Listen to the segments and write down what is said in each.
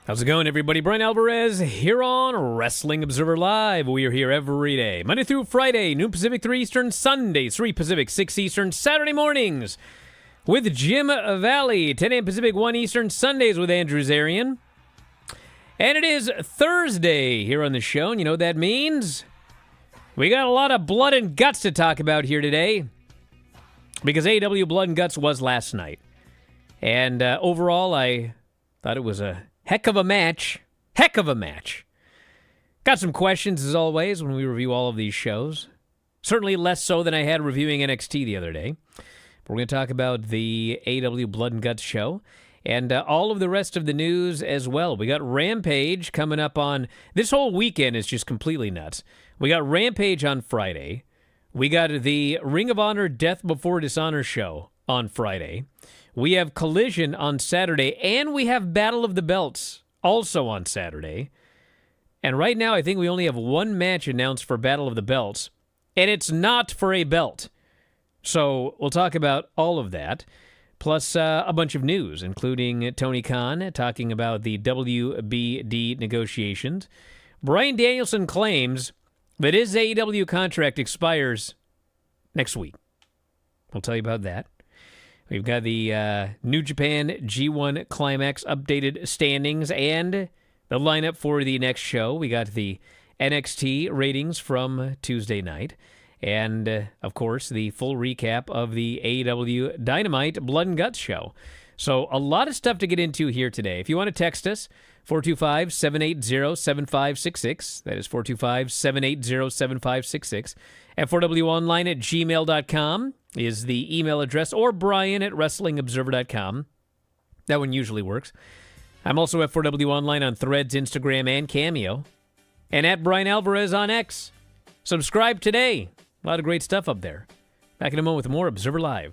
How's it going, everybody? Bryan Alvarez here on Wrestling Observer Live. We are here every day, Monday through Friday, noon Pacific, 3 Eastern, Sundays, 3 Pacific, 6 Eastern, Saturday mornings with Jim Valley, 10 a.m. Pacific, 1 Eastern, Sundays with Andrew Zarian. And it is Thursday here on the show, and you know what that means? We got a lot of blood and guts to talk about here today because AEW Blood and Guts was last night. And overall, I thought it was a heck of a match. Heck of a match. Got some questions, as always, when we review all of these shows. Certainly less so than I had reviewing NXT the other day. But we're going to talk about the AEW Blood and Guts show and all of the rest of the news as well. We got Rampage coming up on... This whole weekend is just completely nuts. We got Rampage on Friday. We got the Ring of Honor Death Before Dishonor show on Friday. We have Collision on Saturday, and we have Battle of the Belts also on Saturday. And right now, I think we only have one match announced for Battle of the Belts, and it's not for a belt. So we'll talk about all of that, plus a bunch of news, including Tony Khan talking about the WBD negotiations. Bryan Danielson claims that his AEW contract expires next week. We'll tell you about that. We've got the New Japan G1 Climax updated standings and the lineup for the next show. We got the NXT ratings from Tuesday night. And, of course, the full recap of the AEW Dynamite Blood and Guts show. So a lot of stuff to get into here today. If you want to text us, 425-780-7566. That is 425-780-7566. F4WOnline at gmail.com is the email address, or Bryan at WrestlingObserver.com. That one usually works. I'm also F4W Online on Threads, Instagram, and Cameo. And at Bryan Alvarez on X. Subscribe today. A lot of great stuff up there. Back in a moment with more Observer Live.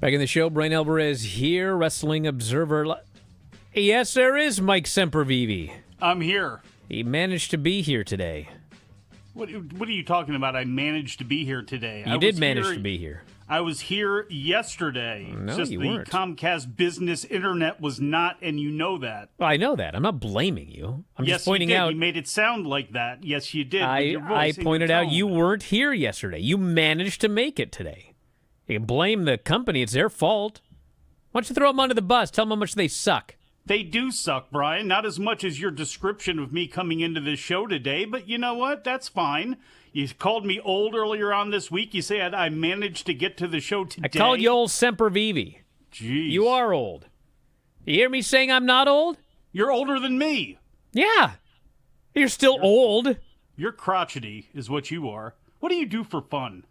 Back in the show, Bryan Alvarez here, Wrestling Observer. Yes, there is Mike Sempervive. I'm here. He managed to be here today. What are you talking about? I managed to be here today. You did manage to be here. I was here yesterday. No, just you the weren't. Comcast business internet was not, and you know that. Well, I know that. I'm not blaming you. I'm yes, just pointing you did. out. You made it sound like that. Yes, you did. I pointed out you weren't here yesterday. You managed to make it today. You can blame the company. It's their fault. Why don't you throw them under the bus? Tell them how much they suck. They do suck, Brian. Not as much as your description of me coming into this show today, but you know what? That's fine. You called me old earlier on this week. You said I managed to get to the show today. I called you old Sempervive. Jeez. You are old. You hear me saying I'm not old? You're older than me. Yeah. You're still old. You're crotchety is what you are. What do you do for fun?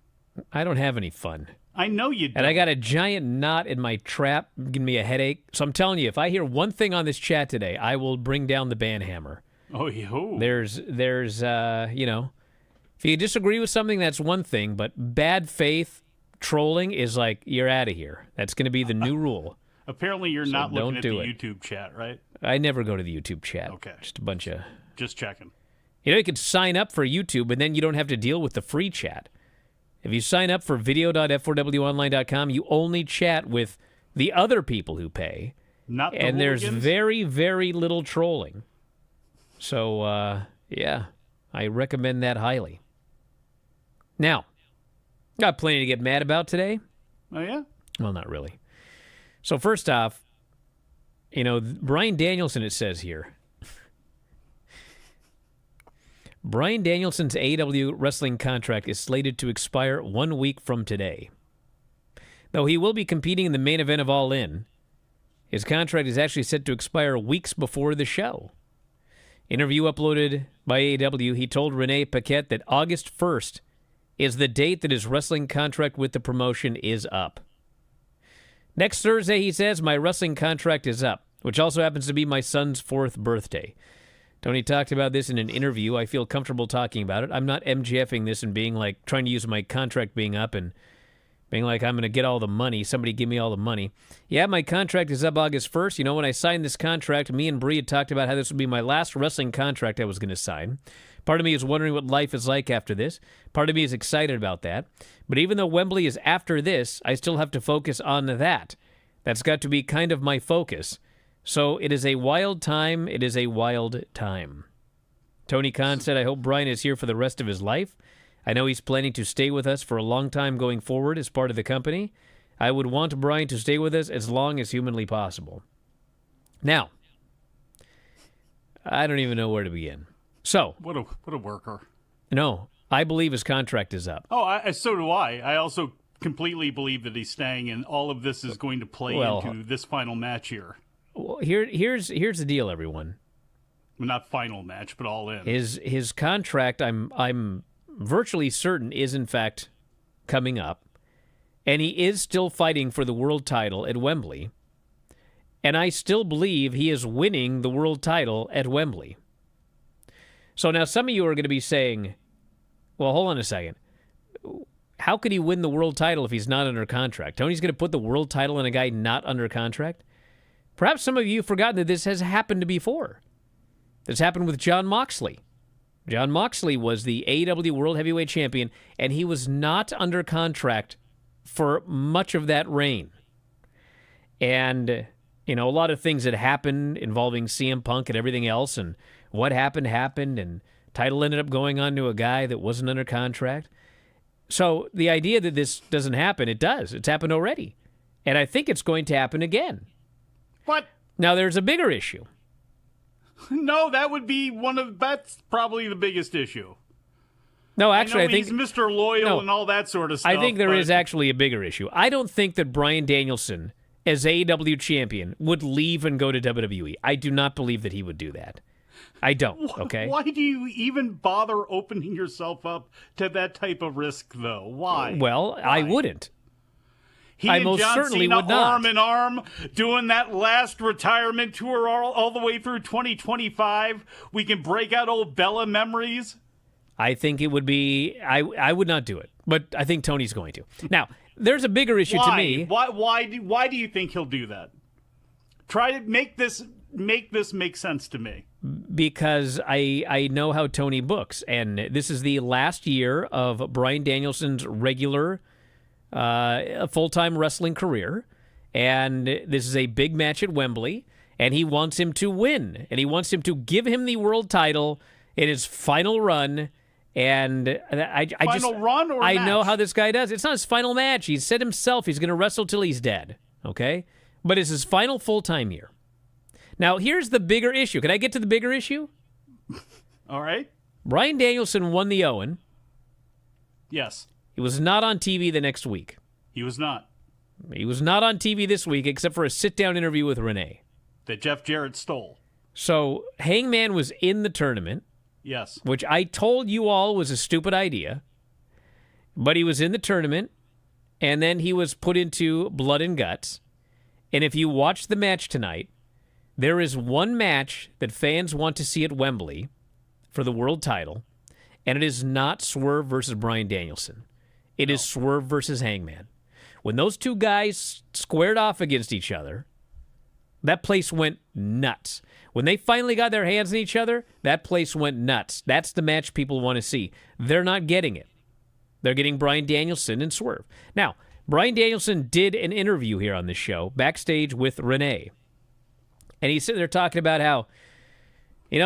I don't have any fun. I know you do. And I got a giant knot in my trap giving me a headache. So I'm telling you, if I hear one thing on this chat today, I will bring down the ban hammer. Oh, yo. There's if you disagree with something, that's one thing, but bad faith trolling is like, you're out of here. That's going to be the new rule. Apparently you're So not looking at the it. YouTube chat, right? I never go to the YouTube chat. Okay. Just a bunch of... Just checking. You could sign up for YouTube, and then you don't have to deal with the free chat. If you sign up for video.f4wonline.com, you only chat with the other people who pay. Not the And there's hooligans? very, very little trolling. So, yeah, I recommend that highly. Now, got plenty to get mad about today. Oh, yeah? Well, not really. So first off, Bryan Danielson, it says here. Bryan Danielson's AEW wrestling contract is slated to expire 1 week from today. Though he will be competing in the main event of All In, his contract is actually set to expire weeks before the show. Interview uploaded by AEW, he told Renee Paquette that August 1st is the date that his wrestling contract with the promotion is up. Next Thursday, he says, my wrestling contract is up, which also happens to be my son's 4th birthday. Tony talked about this in an interview. I feel comfortable talking about it. I'm not MGFing this and being like, trying to use my contract being up and being like, I'm going to get all the money. Somebody give me all the money. Yeah, my contract is up August 1st. When I signed this contract, me and Bree had talked about how this would be my last wrestling contract I was going to sign. Part of me is wondering what life is like after this. Part of me is excited about that. But even though Wembley is after this, I still have to focus on that. That's got to be kind of my focus. So it is a wild time. It is a wild time. Tony Khan said, I hope Bryan is here for the rest of his life. I know he's planning to stay with us for a long time going forward as part of the company. I would want Bryan to stay with us as long as humanly possible. Now, I don't even know where to begin. So, What a worker. no, I believe his contract is up. Oh, so do I. I also completely believe that he's staying, and all of this is going to play into this final match here. Well, here's the deal, everyone. Well, not final match, but all in. His contract, I'm virtually certain, is in fact coming up, and he is still fighting for the world title at Wembley, and I still believe he is winning the world title at Wembley. So now some of you are going to be saying, well, hold on a second. How could he win the world title if he's not under contract? Tony's going to put the world title on a guy not under contract? Perhaps some of you have forgotten that this has happened before. This happened with Jon Moxley. Jon Moxley was the AEW World Heavyweight Champion, and he was not under contract for much of that reign. And, a lot of things had happened involving CM Punk and everything else, and what happened, and title ended up going on to a guy that wasn't under contract. So the idea that this doesn't happen, it does. It's happened already. And I think it's going to happen again. What? Now, there's a bigger issue. No, that would be that's probably the biggest issue. No, actually, I think he's Mr. Loyal and all that sort of stuff. I think there is actually a bigger issue. I don't think that Bryan Danielson, as AEW champion, would leave and go to WWE. I do not believe that he would do that. I don't, okay? Why do you even bother opening yourself up to that type of risk, though? Why? Well, Why? I wouldn't. He I and most John certainly Cena would not. arm in arm doing that last retirement tour all the way through 2025. We can break out old Bella memories. I think it would be... I would not do it, but I think Tony's going to. Now, there's a bigger issue to me. Why do you think he'll do that? Try to make this make sense to me. Because I know how Tony books, and this is the last year of Bryan Danielson's regular full-time wrestling career, and this is a big match at Wembley, and he wants him to win, and he wants him to give him the world title in his final run. And I know how this guy does. It's not his final match. He said himself he's going to wrestle till he's dead, okay? But it's his final full-time year. Now, here's the bigger issue. Can I get to the bigger issue? All right. Bryan Danielson won the Owen. Yes. He was not on TV the next week. He was not. He was not on TV this week except for a sit-down interview with Renee. That Jeff Jarrett stole. So, Hangman was in the tournament. Yes. Which I told you all was a stupid idea. But he was in the tournament, and then he was put into Blood and Guts. And if you watch the match tonight, there is one match that fans want to see at Wembley for the world title, and it is not Swerve versus Bryan Danielson. It is Swerve versus Hangman. When those two guys squared off against each other, that place went nuts. When they finally got their hands on each other, that place went nuts. That's the match people want to see. They're not getting it. They're getting Bryan Danielson and Swerve. Now, Bryan Danielson did an interview here on this show, backstage with Renee. And he's sitting there talking about how,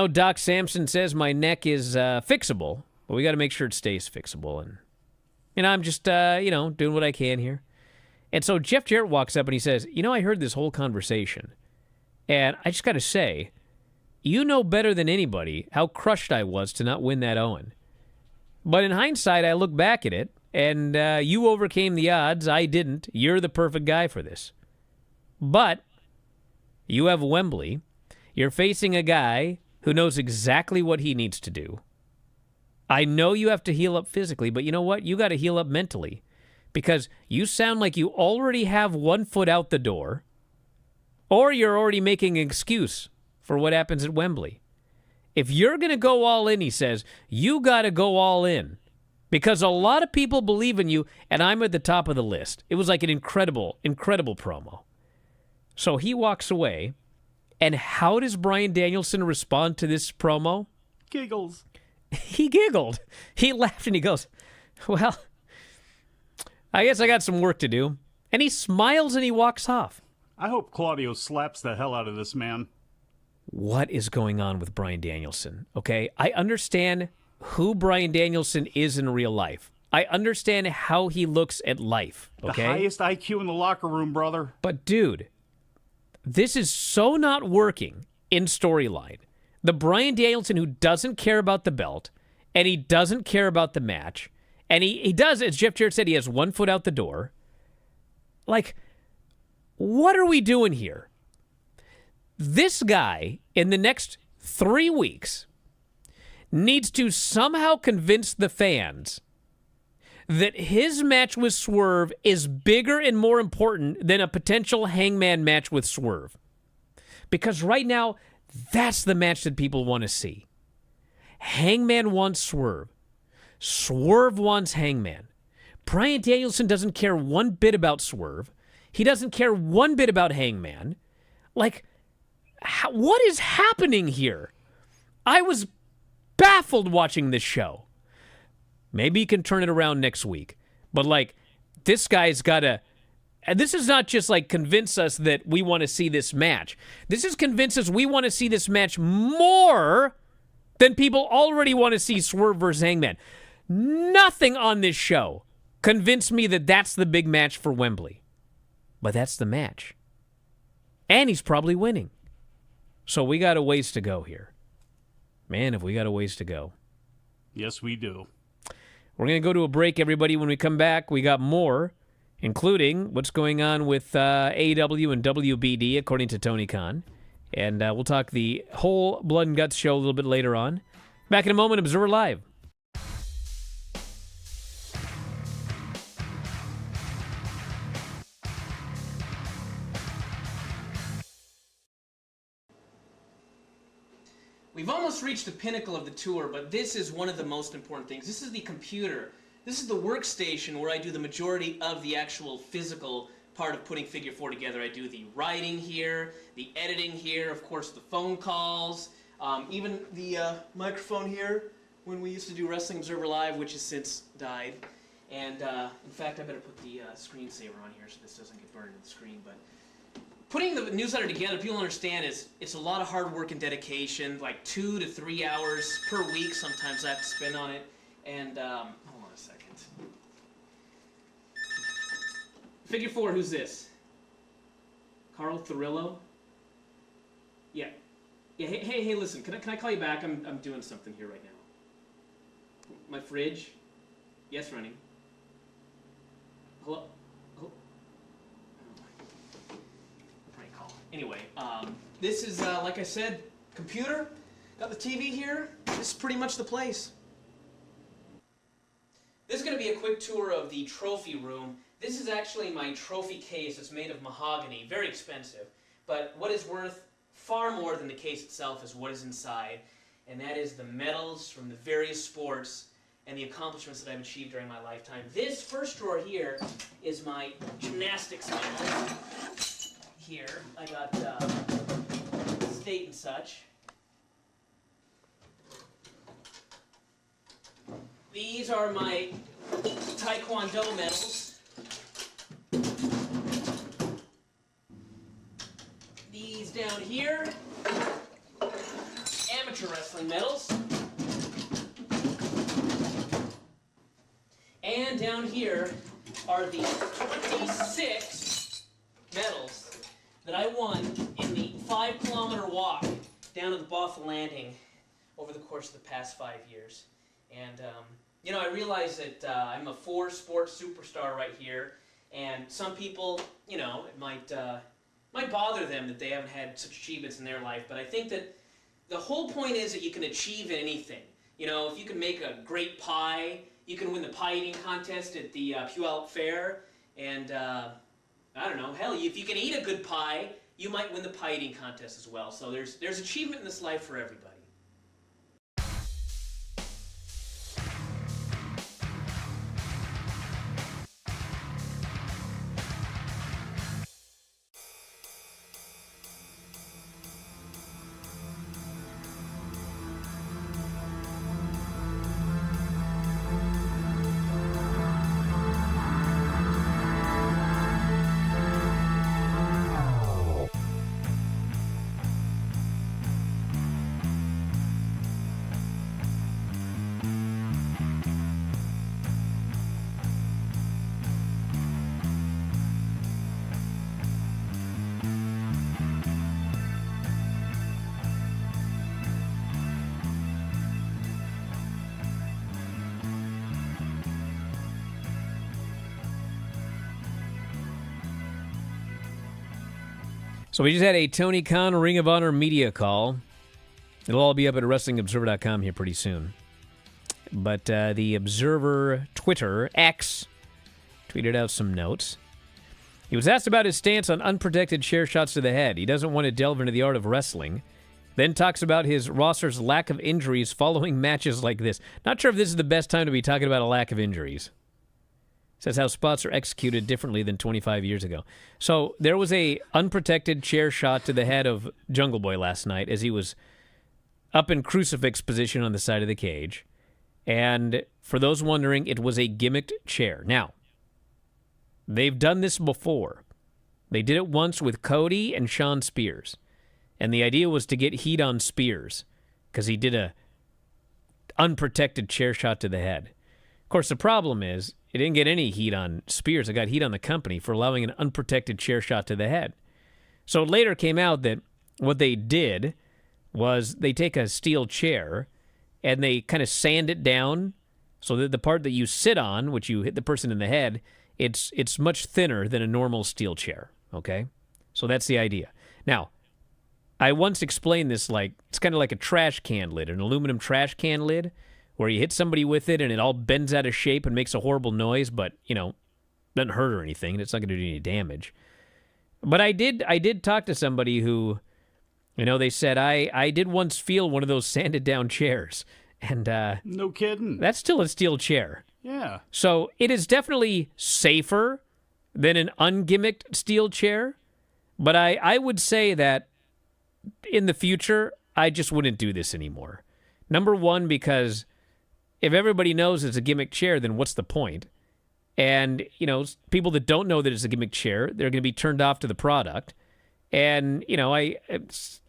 Doc Samson says my neck is fixable, but we got to make sure it stays fixable. And I'm just, doing what I can here. And so Jeff Jarrett walks up and he says, I heard this whole conversation. And I just got to say, you know better than anybody how crushed I was to not win that Owen. But in hindsight, I look back at it, and you overcame the odds. I didn't. You're the perfect guy for this. But you have Wembley. You're facing a guy who knows exactly what he needs to do. I know you have to heal up physically, but you know what? You got to heal up mentally. Because you sound like you already have one foot out the door, or you're already making an excuse for what happens at Wembley. If you're going to go all in, he says, you got to go all in. Because a lot of people believe in you, and I'm at the top of the list. It was like an incredible, incredible promo. So he walks away, and how does Bryan Danielson respond to this promo? Giggles. He giggled. He laughed, and he goes, well, I guess I got some work to do. And he smiles, and he walks off. I hope Claudio slaps the hell out of this man. What is going on with Bryan Danielson? Okay, I understand who Bryan Danielson is in real life. I understand how he looks at life, okay? The highest IQ in the locker room, brother. But, dude, this is so not working in storyline. The Bryan Danielson who doesn't care about the belt, and he doesn't care about the match, and he does, as Jeff Jarrett said, he has one foot out the door. Like, what are we doing here? This guy, in the next 3 weeks, needs to somehow convince the fans that his match with Swerve is bigger and more important than a potential Hangman match with Swerve. Because right now, that's the match that people want to see. Hangman wants Swerve. Swerve wants Hangman. Bryan Danielson doesn't care one bit about Swerve. He doesn't care one bit about Hangman. Like, what is happening here? I was baffled watching this show. Maybe he can turn it around next week. But, like, this guy's got to... And this is not just, like, convince us that we want to see this match. This is convince us we want to see this match more than people already want to see Swerve versus Hangman. Nothing on this show convinced me that that's the big match for Wembley. But that's the match. And he's probably winning. So we got a ways to go here. Man, have we got a ways to go. Yes, we do. We're going to go to a break, everybody. When we come back, we got more, including what's going on with AEW and WBD, according to Tony Khan. And we'll talk the whole Blood and Guts show a little bit later on. Back in a moment, Observer Live. We've almost reached the pinnacle of the tour, but this is one of the most important things. This is the computer This is the workstation where I do the majority of the actual physical part of putting Figure 4 together. I do the writing here, the editing here, of course the phone calls, even the microphone here when we used to do Wrestling Observer Live, which has since died. And in fact, I better put the screensaver on here so this doesn't get burned in the screen. But putting the newsletter together, people understand, it's a lot of hard work and dedication, like 2 to 3 hours per week sometimes I have to spend on it. And hold on a second. Figure 4, who's this? Carl Thorillo? Yeah. Yeah. Hey, listen. Can I call you back? I'm doing something here right now. My fridge? Yes, running. Hello? Prank call. Anyway, this is like I said, computer. Got the TV here. This is pretty much the place. This is going to be a quick tour of the trophy room. This is actually my trophy case. It's made of mahogany, very expensive. But what is worth far more than the case itself is what is inside, and that is the medals from the various sports and the accomplishments that I've achieved during my lifetime. This first drawer here is my gymnastics medal. Here, I got state and such. These are my Taekwondo medals. These down here, amateur wrestling medals. And down here are the 26 medals that I won in the 5-kilometer walk down to the Bothell Landing over the course of the past 5 years. And, you know, I realize that I'm a 4-sport superstar right here, and some people, you know, it might bother them that they haven't had such achievements in their life, but I think that the whole point is that you can achieve anything. You know, if you can make a great pie, you can win the pie eating contest at the Puyallup Fair, and I don't know, hell, if you can eat a good pie, you might win the pie eating contest as well. So there's achievement in this life for everybody. So we just had a Tony Khan Ring of Honor media call. It'll all be up at WrestlingObserver.com here pretty soon. But the Observer Twitter, X, tweeted out some notes. He was asked about his stance on unprotected chair shots to the head. He doesn't want to delve into the art of wrestling. Then talks about his roster's lack of injuries following matches like this. Not sure if this is the best time to be talking about a lack of injuries. Says how spots are executed differently than 25 years ago. So there was a unprotected chair shot to the head of Jungle Boy last night as he was up in crucifix position on the side of the cage. And for those wondering, it was a gimmicked chair. Now, they've done this before. They did it once with Cody and Shawn Spears. And the idea was to get heat on Spears because he did a unprotected chair shot to the head. Of course, the problem is it didn't get any heat on Spears. It got heat on the company for allowing an unprotected chair shot to the head. So it later came out that what they did was they take a steel chair and they kind of sand it down so that the part that you sit on, which you hit the person in the head, it's much thinner than a normal steel chair, okay? So that's the idea. Now, I once explained this like, it's kind of like a trash can lid, an aluminum trash can lid, where you hit somebody with it and it all bends out of shape and makes a horrible noise, but, you know, doesn't hurt or anything. It's not going to do any damage. But I did talk to somebody who, you know, they said, I did once feel one of those sanded down chairs. And no kidding. That's still a steel chair. Yeah. So it is definitely safer than an ungimmicked steel chair. But I would say that in the future, I just wouldn't do this anymore. Number one, because if everybody knows it's a gimmick chair, then what's the point? And, people that don't know that it's a gimmick chair, they're going to be turned off to the product. And, it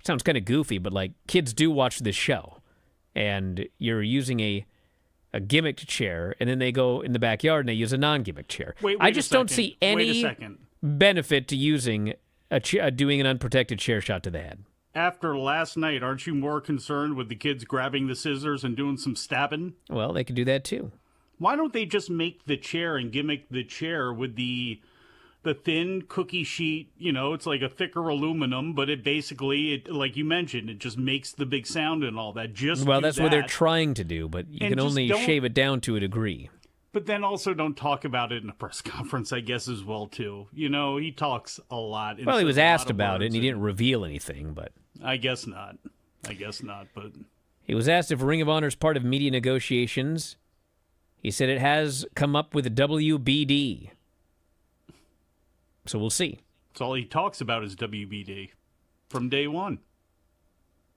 sounds kind of goofy, but like kids do watch this show. And you're using a gimmicked chair, and then they go in the backyard and they use a non-gimmick chair. I just don't see any benefit to using doing an unprotected chair shot to the head. After last night, aren't you more concerned with the kids grabbing the scissors and doing some stabbing? Well, they could do that too. Why don't they just make the chair and gimmick the chair with the thin cookie sheet? It's like a thicker aluminum, but it basically, like you mentioned, it just makes the big sound and all that. That's what they're trying to do, but you can only shave it down to a degree. But then also don't talk about it in a press conference, I guess, as well, too. He talks a lot. Well, he was asked about it, and he didn't reveal anything, but... I guess not, but... He was asked if Ring of Honor is part of media negotiations. He said it has come up with a WBD. So we'll see. That's all he talks about is WBD from day one.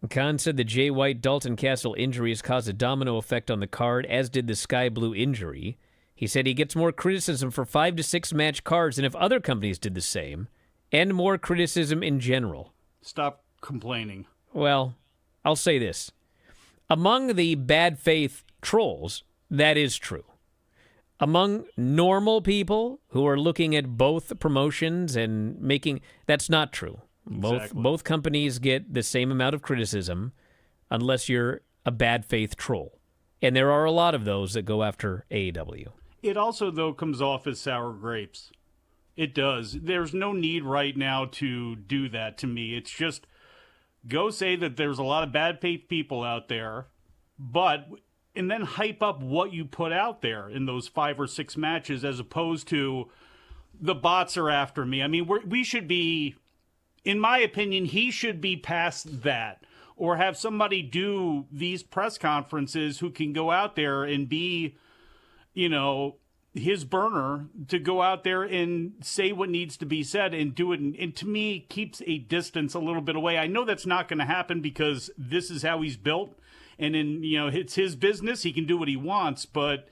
Khan said the Jay White Dalton Castle injury has caused a domino effect on the card, as did the Sky Blue injury. He said he gets more criticism for 5 to 6 match cards than if other companies did the same, and more criticism in general. Stop complaining. Well, I'll say this. Among the bad faith trolls, that is true. Among normal people who are looking at both promotions and making... That's not true. Exactly. Both companies get the same amount of criticism unless you're a bad faith troll. And there are a lot of those that go after AEW. It also, though, comes off as sour grapes. It does. There's no need right now to do that to me. It's just go say that there's a lot of bad faith people out there, and then hype up what you put out there in those 5 or 6 matches as opposed to the bots are after me. I mean, we should be... In my opinion, he should be past that, or have somebody do these press conferences who can go out there and be, his burner to go out there and say what needs to be said and do it. And to me, keeps a distance a little bit away. I know that's not going to happen because this is how he's built. And it's his business. He can do what he wants, but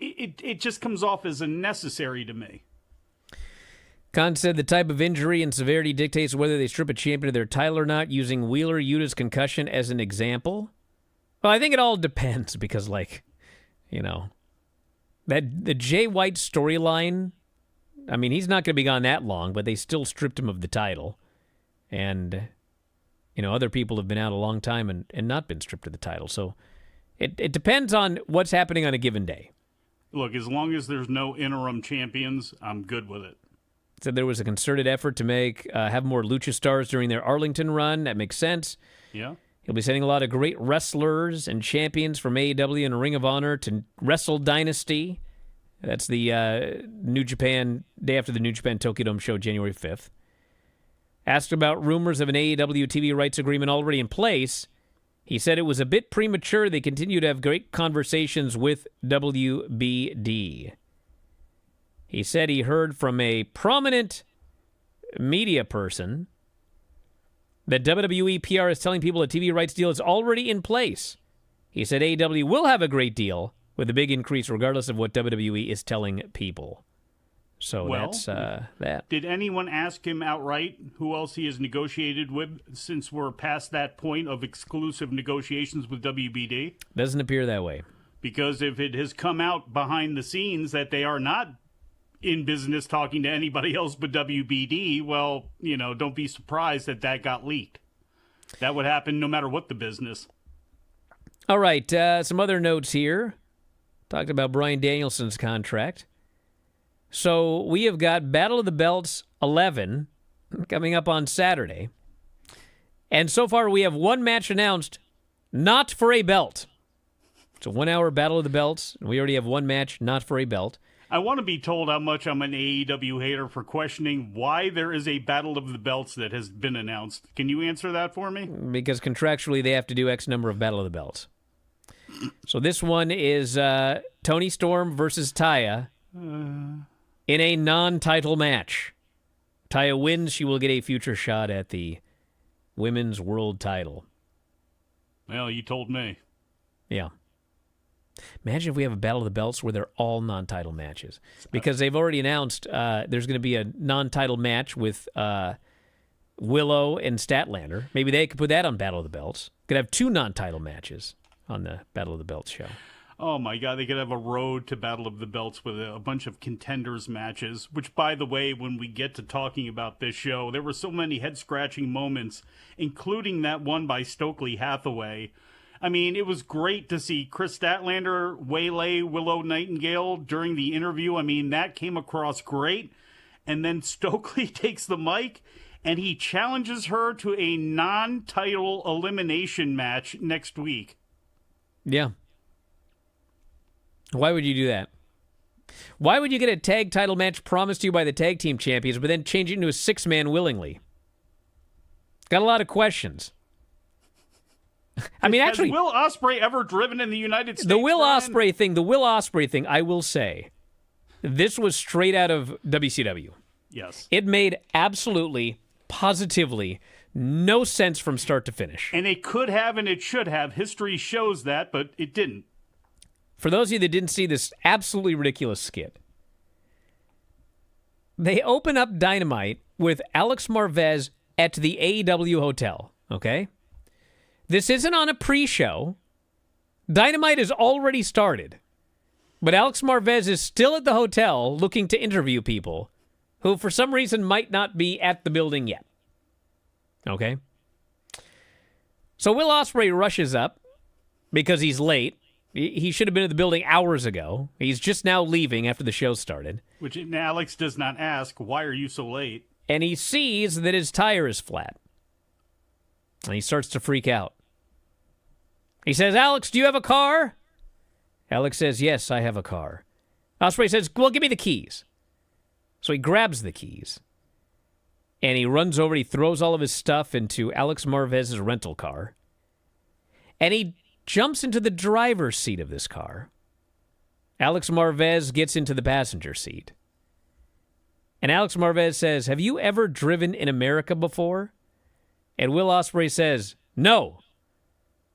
it just comes off as unnecessary to me. Khan said the type of injury and severity dictates whether they strip a champion of their title or not, using Wheeler Yuta's concussion as an example. Well, I think it all depends because, that the Jay White storyline, I mean, he's not going to be gone that long, but they still stripped him of the title. And, other people have been out a long time and not been stripped of the title. So it depends on what's happening on a given day. Look, as long as there's no interim champions, I'm good with it. Said there was a concerted effort to have more Lucha Stars during their Arlington run. That makes sense. Yeah. He'll be sending a lot of great wrestlers and champions from AEW and Ring of Honor to Wrestle Dynasty. That's the New Japan, day after the New Japan Tokyo Dome show, January 5th. Asked about rumors of an AEW TV rights agreement already in place, he said it was a bit premature. They continue to have great conversations with WBD. He said he heard from a prominent media person that WWE PR is telling people a TV rights deal is already in place. He said AEW will have a great deal with a big increase regardless of what WWE is telling people. So that's that. Did anyone ask him outright who else he has negotiated with since we're past that point of exclusive negotiations with WBD? Doesn't appear that way. Because if it has come out behind the scenes that they are not in business talking to anybody else but WBD, well, don't be surprised that got leaked. That would happen no matter what the business. All right, some other notes here. Talked about Bryan Danielson's contract. So we have got Battle of the Belts 11 coming up on Saturday. And so far we have one match announced, not for a belt. It's a 1-hour Battle of the Belts. And we already have one match, not for a belt. I want to be told how much I'm an AEW hater for questioning why there is a Battle of the Belts that has been announced. Can you answer that for me? Because contractually they have to do X number of Battle of the Belts. So this one is Toni Storm versus Taya in a non-title match. Taya wins. She will get a future shot at the women's world title. Well, you told me. Yeah. Imagine if we have a Battle of the Belts where they're all non-title matches. Because they've already announced there's going to be a non-title match with Willow and Statlander. Maybe they could put that on Battle of the Belts. Could have 2 non-title matches on the Battle of the Belts show. Oh, my God. They could have a road to Battle of the Belts with a bunch of contenders matches, which, by the way, when we get to talking about this show, there were so many head-scratching moments, including that one by Stokely Hathaway. I mean, it was great to see Chris Statlander waylay Willow Nightingale during the interview. I mean, that came across great. And then Stokely takes the mic, and he challenges her to a non-title elimination match next week. Yeah. Why would you do that? Why would you get a tag title match promised to you by the tag team champions, but then change it into a 6-man willingly? Got a lot of questions. I mean, actually, has Will Ospreay ever driven in the United States? The Will Ospreay thing, I will say, this was straight out of WCW. Yes. It made absolutely, positively no sense from start to finish. And it could have and it should have. History shows that, but it didn't. For those of you that didn't see this absolutely ridiculous skit, they open up Dynamite with Alex Marvez at the AEW hotel, okay? This isn't on a pre-show. Dynamite has already started. But Alex Marvez is still at the hotel looking to interview people who, for some reason, might not be at the building yet. Okay? So Will Ospreay rushes up because he's late. He should have been at the building hours ago. He's just now leaving after the show started. Which Alex does not ask, why are you so late? And he sees that his tire is flat. And he starts to freak out. He says, Alex, do you have a car? Alex says, yes, I have a car. Ospreay says, well, give me the keys. So he grabs the keys. And he runs over, he throws all of his stuff into Alex Marvez's rental car. And he jumps into the driver's seat of this car. Alex Marvez gets into the passenger seat. And Alex Marvez says, have you ever driven in America before? And Will Ospreay says, no.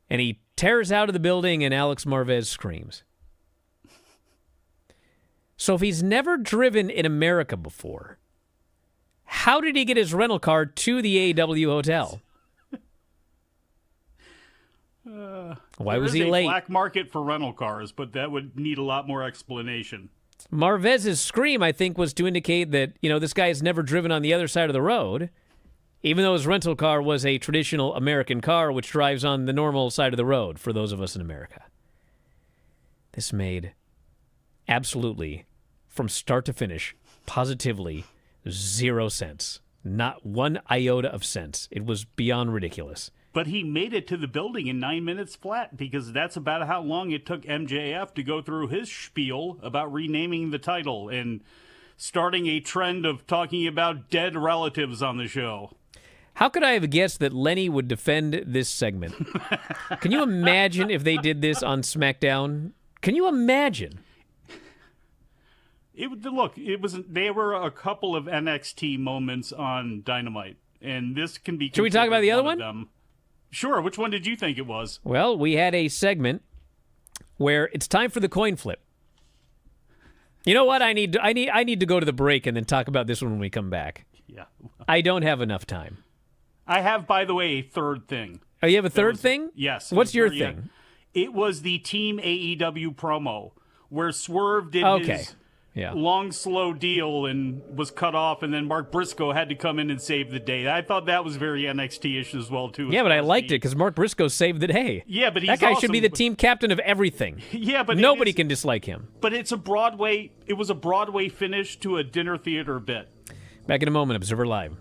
And he tears out of the building and Alex Marvez screams. So if he's never driven in America before, how did he get his rental car to the AEW hotel? Why was he late? Black market for rental cars, but that would need a lot more explanation. Marvez's scream, I think, was to indicate that, this guy has never driven on the other side of the road, even though his rental car was a traditional American car which drives on the normal side of the road for those of us in America. This made absolutely, from start to finish, positively 0 sense. Not one iota of sense. It was beyond ridiculous. But he made it to the building in 9 minutes flat, because that's about how long it took MJF to go through his spiel about renaming the title and starting a trend of talking about dead relatives on the show. How could I have guessed that Lenny would defend this segment? Can you imagine if they did this on SmackDown? Can you imagine? There were a couple of NXT moments on Dynamite, and this can be. Should we talk about the other one? Of them. Sure. Which one did you think it was? Well, we had a segment where it's time for the coin flip. You know what? I need to go to the break and then talk about this one when we come back. Yeah. I don't have enough time. I have, by the way, a third thing. Oh, you have a third thing? Yes. What's your thing? It was the Team AEW promo where Swerve did his long, slow deal and was cut off, and then Mark Briscoe had to come in and save the day. I thought that was very NXT-ish as well, too. Yeah, but I liked it because Mark Briscoe saved the day. Yeah, but that guy should be the team captain of everything. Yeah, but nobody can dislike him. But it was a Broadway finish to a dinner theater bit. Back in a moment, Observer Live.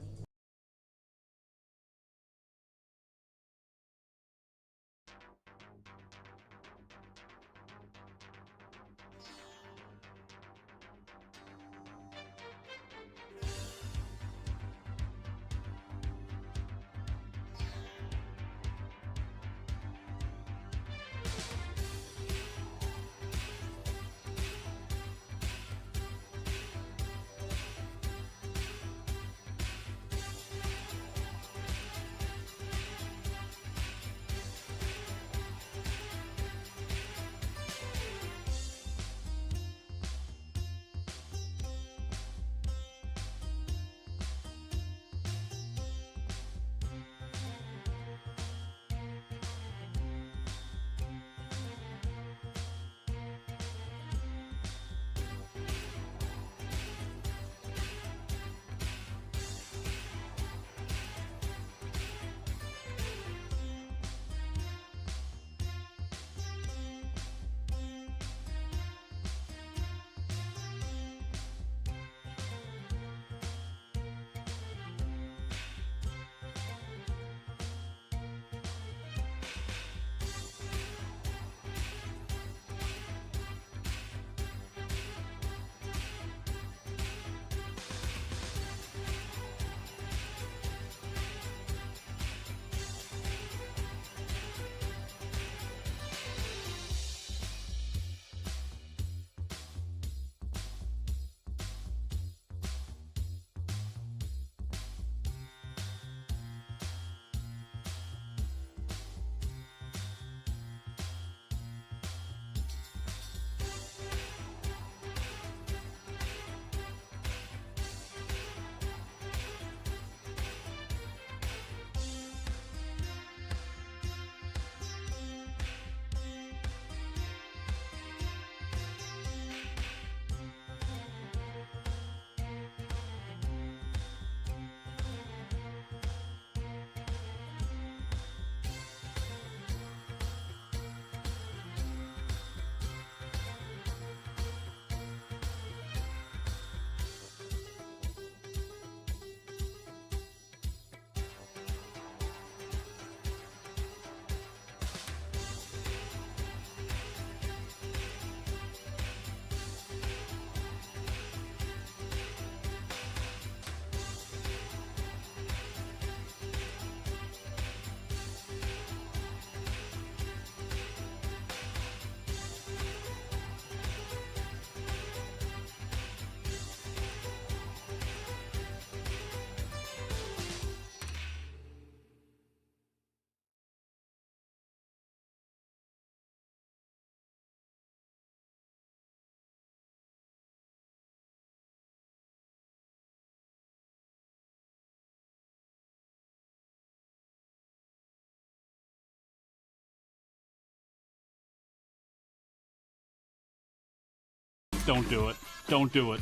Don't do it. Don't do it.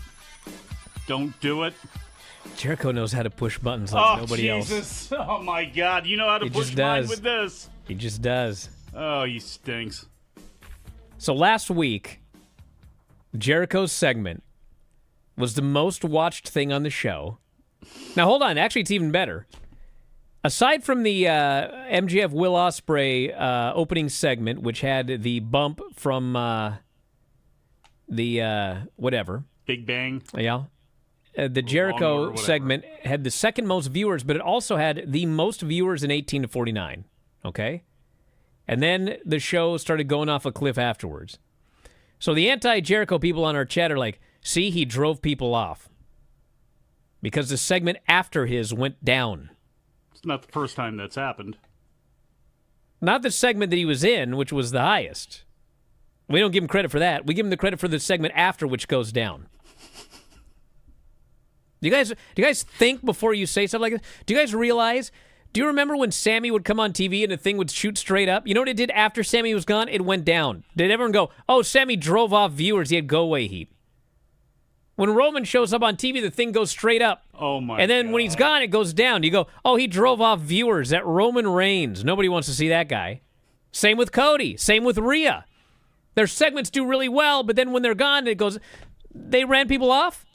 Don't do it. Jericho knows how to push buttons like nobody Jesus. else. Oh, my God. You know how to He push just mine does. with this. He just does. Oh, he stinks. So last week, Jericho's segment was the most watched thing on the show. Now, hold on. Actually, it's even better. Aside from the MJF Will Ospreay opening segment, which had the bump from the whatever. Big Bang. Yeah. The Jericho segment had the second most viewers, but it also had the most viewers in 18 to 49. Okay? And then the show started going off a cliff afterwards. So the anti-Jericho people on our chat are like, see, he drove people off. Because the segment after his went down. It's not the first time that's happened. Not the segment that he was in, which was the highest. We don't give him credit for that. We give him the credit for the segment after, which goes down. Do you guys think before you say something like this? Do you guys realize? Do you remember when Sammy would come on TV and the thing would shoot straight up? You know what it did after Sammy was gone? It went down. Did everyone go, oh, Sammy drove off viewers. He had go-away heat. When Roman shows up on TV, the thing goes straight up. Oh, my God. And then when he's gone, it goes down. You go, oh, he drove off viewers. That Roman Reigns. Nobody wants to see that guy. Same with Cody. Same with Rhea. Their segments do really well, but then when they're gone, it goes, they ran people off?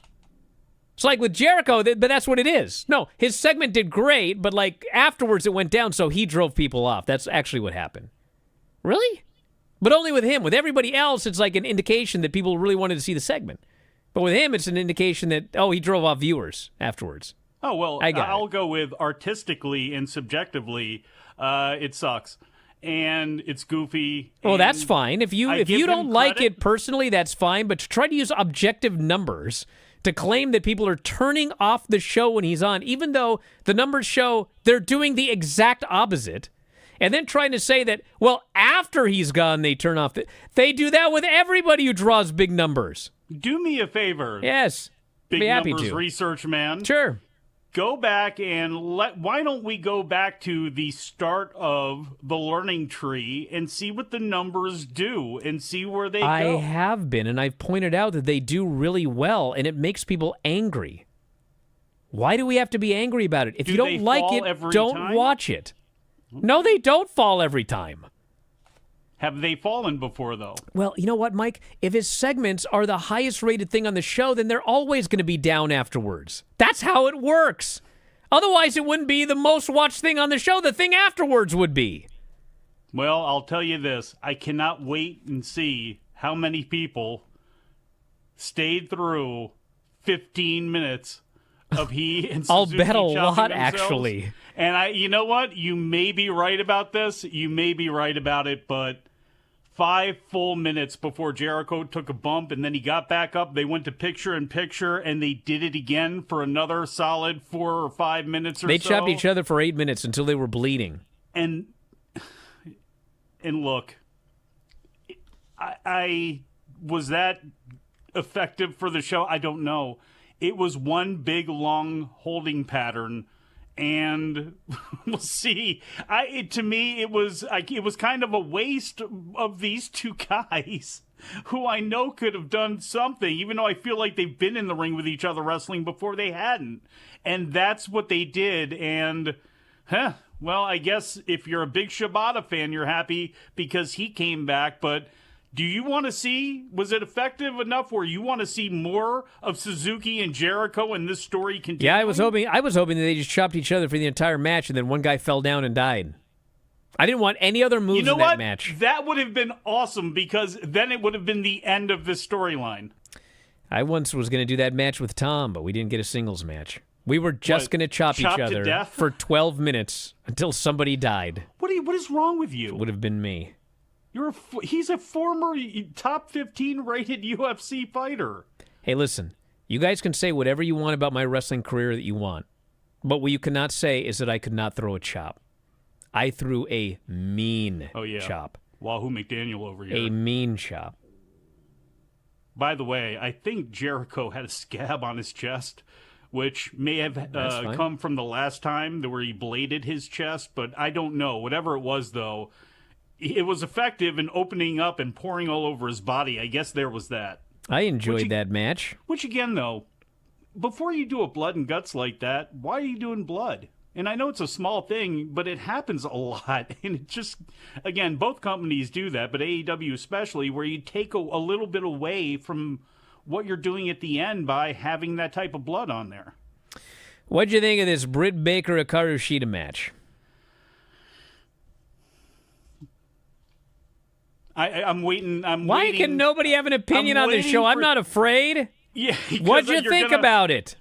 It's like with Jericho, but that's what it is. No, his segment did great, but like afterwards it went down, so he drove people off. That's actually what happened. Really? But only with him. With everybody else, it's like an indication that people really wanted to see the segment. But with him, it's an indication that, oh, he drove off viewers afterwards. Oh, well, I'll go with artistically and subjectively, it sucks. And it's goofy. Well, that's fine. If you don't like it personally, that's fine. But to try to use objective numbers to claim that people are turning off the show when he's on, even though the numbers show they're doing the exact opposite, and then trying to say that, well, after he's gone, they turn off. They do that with everybody who draws big numbers. Do me a favor. Yes. Big be happy numbers to. research man. Sure. Go back and why don't we go back to the start of the learning tree and see what the numbers do and see where they go? I have been, and I've pointed out that they do really well, and it makes people angry. Why do we have to be angry about it? If you don't like it, don't watch it. No, they don't fall every time. Have they fallen before, though? Well, you know what, Mike? If his segments are the highest rated thing on the show, then they're always going to be down afterwards. That's how it works. Otherwise, it wouldn't be the most watched thing on the show. The thing afterwards would be. Well, I'll tell you this. I cannot wait and see how many people stayed through 15 minutes of he and Suzuki I'll bet a chopping lot, themselves. actually. And you know what? You may be right about this. You may be right about it, but 5 full minutes before Jericho took a bump and then he got back up, they went to picture-in-picture, and they did it again for another solid 4 or 5 minutes or so. They chopped each other for 8 minutes until they were bleeding. And look, I was that effective for the show? I don't know. It was one big, long holding pattern, and we'll see. To me, it was kind of a waste of these two guys who I know could have done something, even though I feel like they've been in the ring with each other wrestling before they hadn't. And that's what they did, and well, I guess if you're a big Shibata fan, you're happy because he came back, but do you want to see, was it effective enough where you want to see more of Suzuki and Jericho and this story continue? Yeah, I was hoping that they just chopped each other for the entire match and then one guy fell down and died. I didn't want any other moves in that match. That would have been awesome because then it would have been the end of this storyline. I once was going to do that match with Tom, but we didn't get a singles match. We were just going to chop each other for 12 minutes until somebody died. What is wrong with you? It would have been me. He's a former top 15 rated UFC fighter. Hey, listen, you guys can say whatever you want about my wrestling career that you want, but what you cannot say is that I could not throw a chop. I threw a mean chop. Wahoo McDaniel over here. A mean chop. By the way, I think Jericho had a scab on his chest, which may have come from the last time where he bladed his chest, but I don't know. Whatever it was, though, it was effective in opening up and pouring all over his body. I guess there was that. I enjoyed that match. Which, again, though, before you do a blood and guts like that, why are you doing blood? And I know it's a small thing, but it happens a lot. And it just, again, both companies do that, but AEW especially, where you take a little bit away from what you're doing at the end by having that type of blood on there. What'd you think of this Britt Baker-Hikaru Shida match? I'm waiting. Why can nobody have an opinion on this show? I'm not afraid. Yeah. What'd you think about it?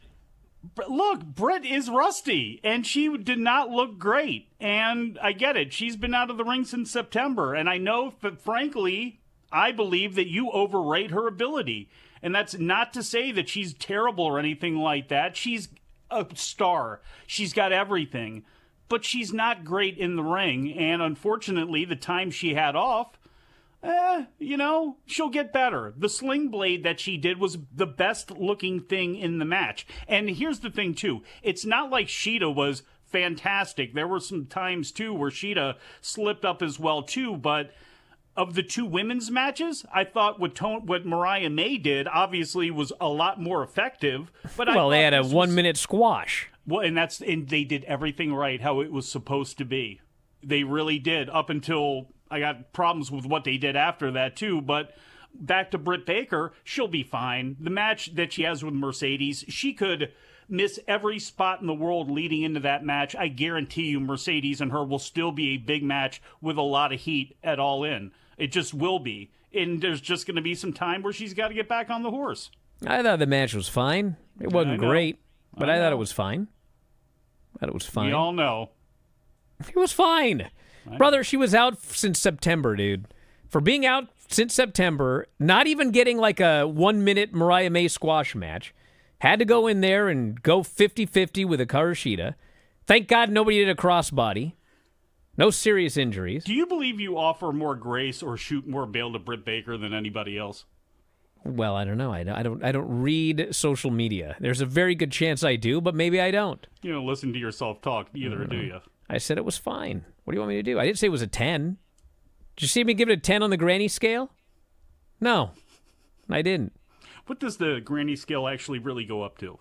Look, Britt is rusty, and she did not look great. And I get it. She's been out of the ring since September. And I know, but frankly, I believe that you overrate her ability. And that's not to say that she's terrible or anything like that. She's a star. She's got everything. But she's not great in the ring. And unfortunately, the time she had off, she'll get better. The sling blade that she did was the best looking thing in the match. And here's the thing, too. It's not like Shida was fantastic. There were some times, too, where Shida slipped up as well, too. But of the two women's matches, I thought what Mariah May did obviously was a lot more effective. But they had a 1 minute squash. Well, and they did everything right how it was supposed to be. They really did, up until I got problems with what they did after that, too. But back to Britt Baker, she'll be fine. The match that she has with Mercedes, she could miss every spot in the world leading into that match. I guarantee you Mercedes and her will still be a big match with a lot of heat at All In. It just will be. And there's just going to be some time where she's got to get back on the horse. I thought the match was fine. It wasn't great, but I thought it was fine. We all know. It was fine. Brother, she was out since September, dude. For being out since September, not even getting like a 1 minute Mariah May squash match, had to go in there and go 50-50 with Hikaru Shida. Thank God nobody did a crossbody. No serious injuries. Do you believe you offer more grace or shoot more bail to Britt Baker than anybody else? Well, I don't know. I don't read social media. There's a very good chance I do, but maybe I don't. You don't listen to yourself talk either, do you? I said it was fine. What do you want me to do? I didn't say it was a 10. Did you see me give it a 10 on the granny scale? No, I didn't. What does the granny scale actually really go up to?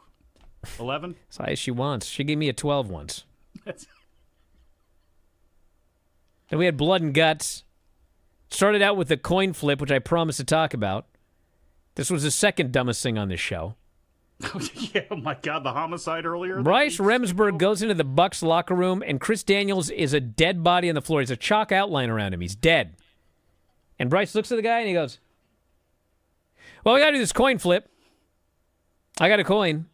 11? As high as she wants. She gave me a 12 once. Then we had Blood and Guts. Started out with the coin flip, which I promised to talk about. This was the second dumbest thing on this show. Yeah, oh my God, the homicide earlier. Bryce Remsburg goes into the Bucks locker room, and Chris Daniels is a dead body on the floor. He's a chalk outline around him. He's dead. And Bryce looks at the guy, and he goes, well, we got to do this coin flip. I got a coin.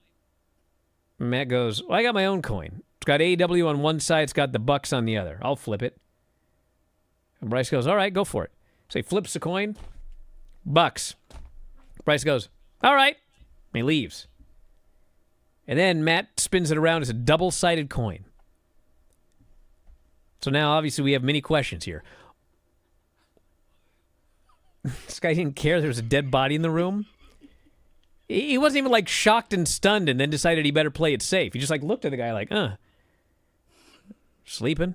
And Matt goes, well, I got my own coin. It's got AEW on one side. It's got the Bucks on the other. I'll flip it. And Bryce goes, all right, go for it. So he flips the coin. Bucks. Bryce goes, all right. And he leaves. And then Matt spins it around as a double-sided coin. So now, obviously, we have many questions here. This guy didn't care there was a dead body in the room. He wasn't even, like, shocked and stunned and then decided he better play it safe. He just, like, looked at the guy like, sleeping.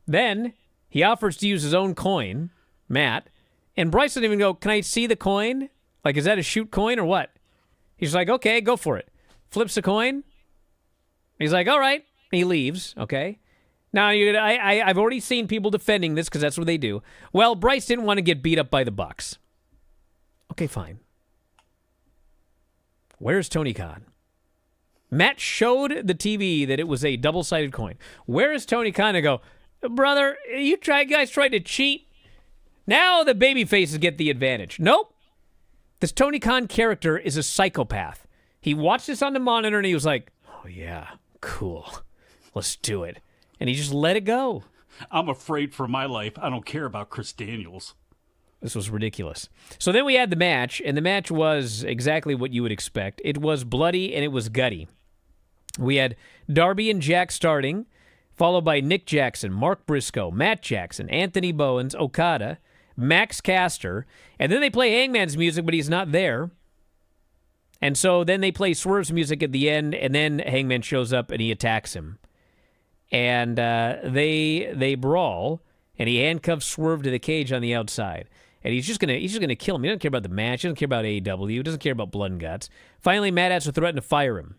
Then he offers to use his own coin, Matt, and Bryce didn't even go, can I see the coin? Like, is that a shoot coin or what? He's like, okay, go for it. Flips the coin. He's like, all right. He leaves, okay? Now, I've already seen people defending this because that's what they do. Well, Bryce didn't want to get beat up by the Bucks. Okay, fine. Where's Tony Khan? Matt showed the TV that it was a double-sided coin. Where is Tony Khan to go, brother, you guys tried to cheat? Now the baby faces get the advantage. Nope. This Tony Khan character is a psychopath. He watched this on the monitor and he was like, oh, yeah, cool. Let's do it. And he just let it go. I'm afraid for my life. I don't care about Chris Daniels. This was ridiculous. So then we had the match, and the match was exactly what you would expect. It was bloody and it was gutty. We had Darby and Jack starting, followed by Nick Jackson, Mark Briscoe, Matt Jackson, Anthony Bowens, Okada, Max Caster, and then they play Hangman's music, but he's not there. And so then they play Swerve's music at the end, and then Hangman shows up and he attacks him. And they brawl, and he handcuffs Swerve to the cage on the outside. and he's just gonna kill him. He doesn't care about the match. He doesn't care about AEW. He doesn't care about blood and guts. Finally, Matt has to threaten to fire him.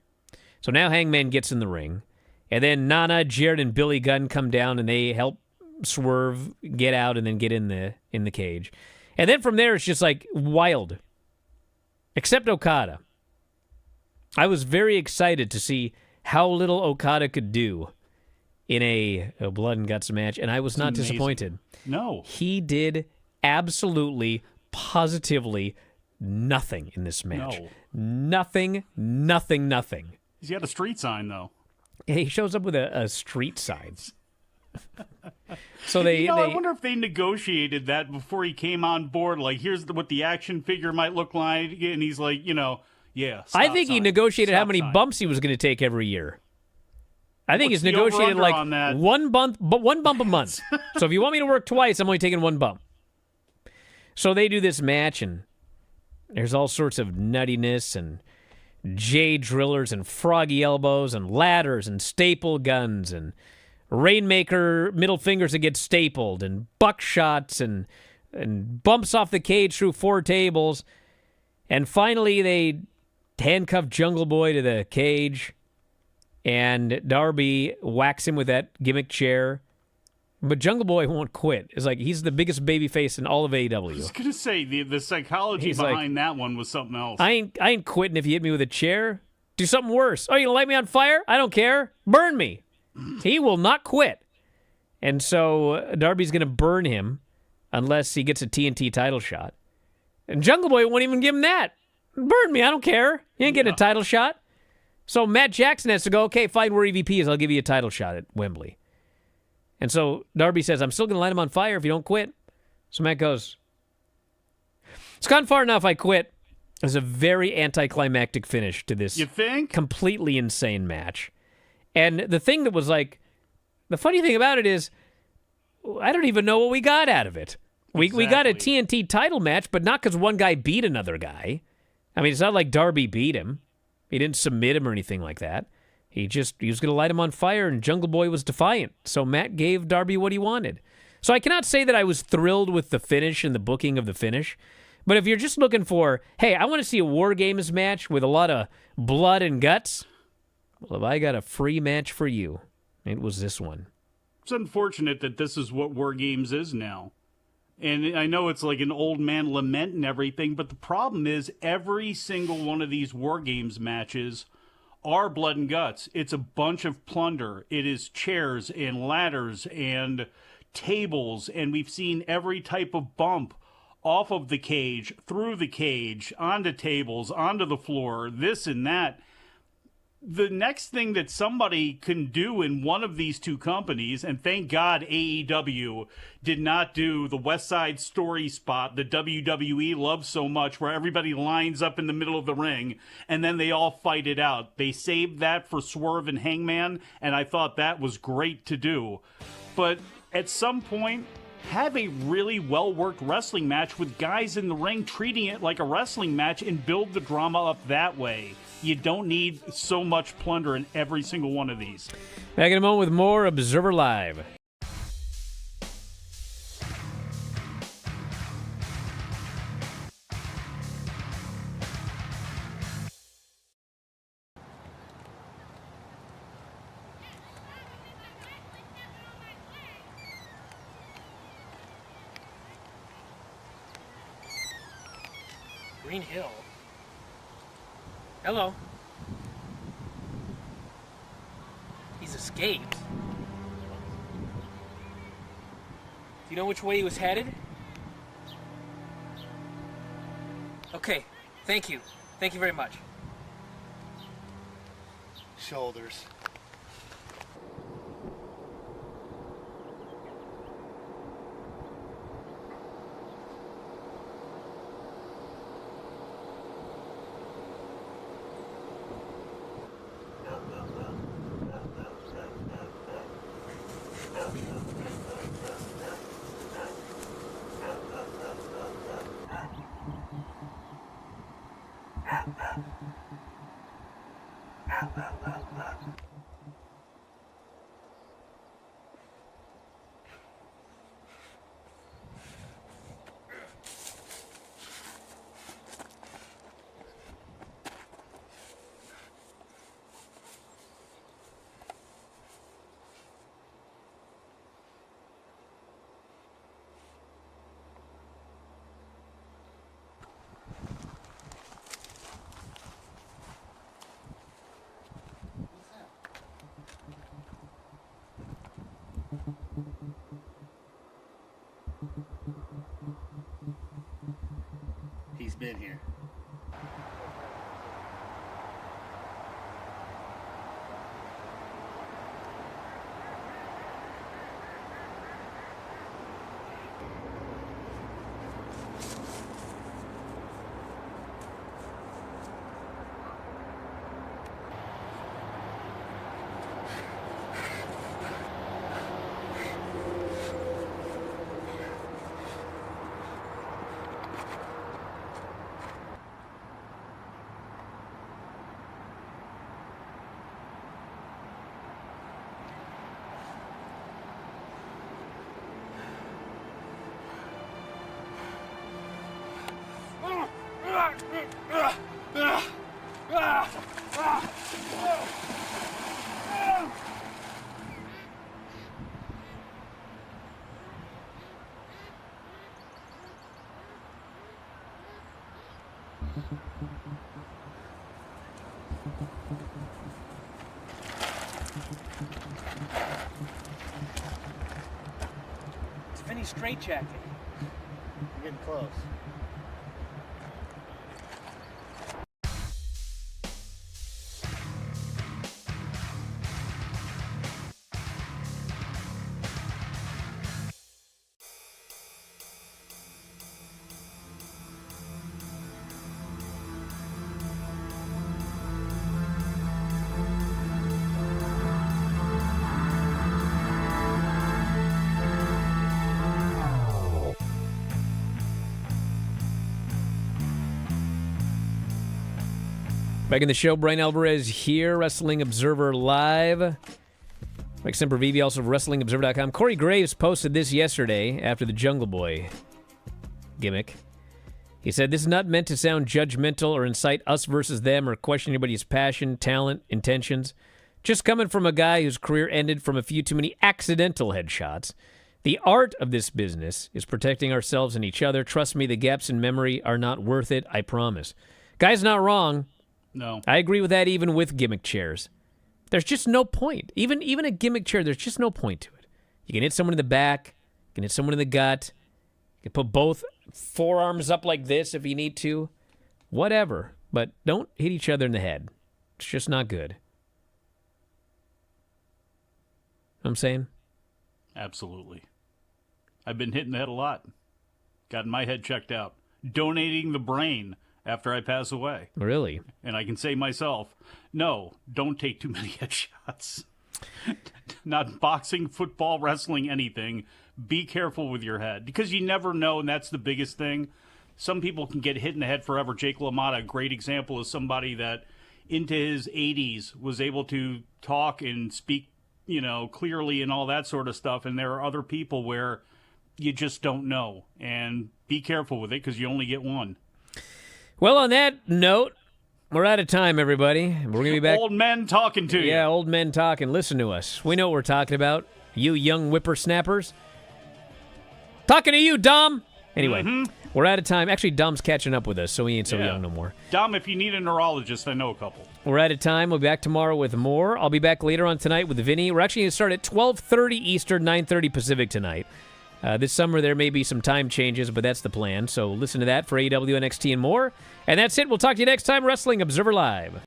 So now Hangman gets in the ring, and then Nana, Jared, and Billy Gunn come down, and they help Swerve get out and then get in the cage. And then from there, it's just like wild. Except Okada. I was very excited to see how little Okada could do in a blood and guts match, and I was not disappointed. No. He did absolutely, positively nothing in this match. No. Nothing. He's got a street sign, though. He shows up with a street sign. So I wonder if they negotiated that before he came on board. Like, here's what the action figure might look like, and he's like, yeah. I think he negotiated how many bumps he was going to take every year. I think he's negotiated like one bump a month. So if you want me to work twice, I'm only taking one bump. So they do this match, and there's all sorts of nuttiness and jade drillers and froggy elbows and ladders and staple guns and Rainmaker middle fingers that get stapled and buckshots and bumps off the cage through 4 tables. And finally, they handcuff Jungle Boy to the cage, and Darby whacks him with that gimmick chair. But Jungle Boy won't quit. It's like he's the biggest babyface in all of AEW. I was going to say, the psychology behind that one was something else. I ain't quitting if you hit me with a chair. Do something worse. Oh, you gonna light me on fire? I don't care. Burn me. He will not quit. And so Darby's going to burn him unless he gets a TNT title shot. And Jungle Boy won't even give him that. Burn me, I don't care. You ain't getting a title shot. So Matt Jackson has to go, okay, find where EVP is. I'll give you a title shot at Wembley. And so Darby says, I'm still going to light him on fire if you don't quit. So Matt goes, it's gone far enough, I quit. It was a very anticlimactic finish to this you think? Completely insane match. And the thing that was like, the funny thing about it is, I don't even know what we got out of it. We got a TNT title match, but not because one guy beat another guy. I mean, it's not like Darby beat him. He didn't submit him or anything like that. He was going to light him on fire, and Jungle Boy was defiant. So Matt gave Darby what he wanted. So I cannot say that I was thrilled with the finish and the booking of the finish. But if you're just looking for, hey, I want to see a War Games match with a lot of blood and guts, well, if I got a free match for you, it was this one. It's unfortunate that this is what War Games is now. And I know it's like an old man lament and everything, but the problem is every single one of these War Games matches are blood and guts. It's a bunch of plunder. It is chairs and ladders and tables, and we've seen every type of bump off of the cage, through the cage, onto tables, onto the floor, this and that. The next thing that somebody can do in one of these two companies, and thank God AEW did not do the West Side Story spot that WWE loves so much, where everybody lines up in the middle of the ring and then they all fight it out. They saved that for Swerve and Hangman, and I thought that was great to do. But at some point, have a really well-worked wrestling match with guys in the ring treating it like a wrestling match and build the drama up that way. You don't need so much plunder in every single one of these. Back in a moment with more Observer Live. Green Hill. Hello. He's escaped. Do you know which way he was headed? Okay, thank you. Thank you very much. Shoulders. He's been here. It's Vinny's straitjacket. We're getting close. Back in the show, Bryan Alvarez here, Wrestling Observer Live. Mike Sempervive, also of WrestlingObserver.com. Corey Graves posted this yesterday after the Jungle Boy gimmick. He said, "This is not meant to sound judgmental or incite us versus them or question anybody's passion, talent, intentions. Just coming from a guy whose career ended from a few too many accidental headshots. The art of this business is protecting ourselves and each other. Trust me, the gaps in memory are not worth it, I promise." Guy's not wrong. No. I agree with that even with gimmick chairs. There's just no point. Even a gimmick chair, there's just no point to it. You can hit someone in the back. You can hit someone in the gut. You can put both forearms up like this if you need to. Whatever. But don't hit each other in the head. It's just not good. Know what I'm saying? Absolutely. I've been hit in the head a lot. Gotten my head checked out. Donating the brain after I pass away. Really? And I can say myself, no, don't take too many headshots. Not boxing, football, wrestling, anything. Be careful with your head because you never know, and that's the biggest thing. Some people can get hit in the head forever. Jake LaMotta, a great example, is somebody that into his 80s was able to talk and speak, clearly and all that sort of stuff. And there are other people where you just don't know. And be careful with it because you only get one. Well, on that note, we're out of time, everybody. We're going to be back. Old men talking to you. Yeah, old men talking. Listen to us. We know what we're talking about. You young whippersnappers. Talking to you, Dom. Anyway, we're out of time. Actually, Dom's catching up with us, so he ain't so young no more. Dom, if you need a neurologist, I know a couple. We're out of time. We'll be back tomorrow with more. I'll be back later on tonight with Vinny. We're actually going to start at 12:30 Eastern, 9:30 Pacific tonight. This summer, there may be some time changes, but that's the plan. So listen to that for AEW, NXT, and more. And that's it. We'll talk to you next time, Wrestling Observer Live.